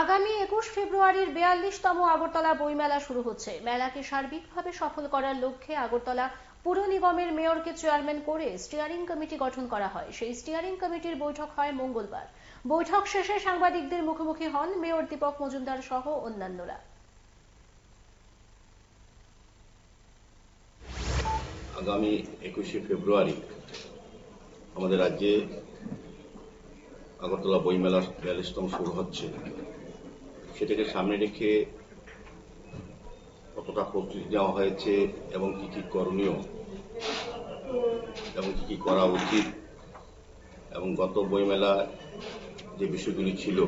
আগামী 21 ফেব্রুয়ারির 42তম আগরতলা বইমেলা শুরু হচ্ছে। মেলাকে সার্বিকভাবে সফল করার লক্ষ্যে আগরতলা পুর নিগমের মেয়রকে চেয়ারম্যান করে স্টিয়ারিং কমিটি গঠন করা হয়। সেই স্টিয়ারিং কমিটির বৈঠক হয় মঙ্গলবার। বৈঠক শেষে সাংবাদিকদের মুখোমুখি হন মেয়র দীপক মজুমদার সহ অন্যান্যরা। আগামী 21শে ফেব্রুয়ারি আমাদের রাজ্যে আগরতলা বইমেলা 42তম শুরু হচ্ছে। সেটাকে সামনে রেখে কতটা প্রস্তুতি নেওয়া হয়েছে এবং কি কি করণীয় এবং কি কি করা উচিত এবং গত বইমেলা যে বিষয়গুলি ছিল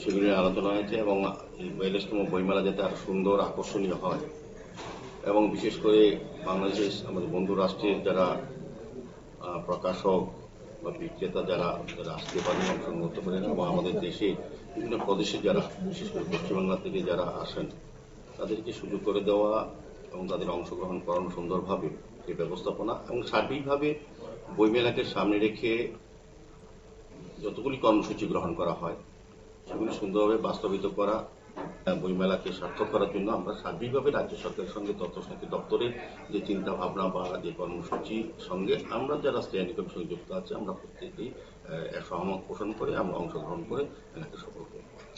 সেগুলি নিয়ে আলোচনা হয়েছে এবং এই 42তম বইমেলা যাতে আরো সুন্দর আকর্ষণীয় হয় এবং বিশেষ করে বাংলাদেশ আমাদের বন্ধু রাষ্ট্রের যারা প্রকাশক বা বিক্রেতা যারা আসতে পারেন, অংশগ্রহণ করতে পারেন এবং আমাদের দেশে বিভিন্ন প্রদেশে যারা বিশেষ করে পশ্চিমবাংলা থেকে যারা আসেন তাদেরকে সুযোগ করে দেওয়া এবং তাদের অংশগ্রহণ করানো সুন্দরভাবে এই ব্যবস্থাপনা এবং সার্বিকভাবে বইমেলাকে সামনে রেখে যতগুলি কর্মসূচি গ্রহণ করা হয় সেগুলি সুন্দরভাবে বাস্তবিত করা, বইমেলাকে সার্থক করার জন্য আমরা সার্বিকভাবে রাজ্য সরকারের সঙ্গে তথ্য সংস্কৃতি দপ্তরের যে চিন্তা ভাবনা বা যে কর্মসূচির সঙ্গে আমরা যারা স্ট্যান্ডিং কমিশনে যুক্ত আছে আমরা প্রত্যেকেই সহমত পোষণ করে আমরা অংশগ্রহণ করে মেলাকে সফল করি।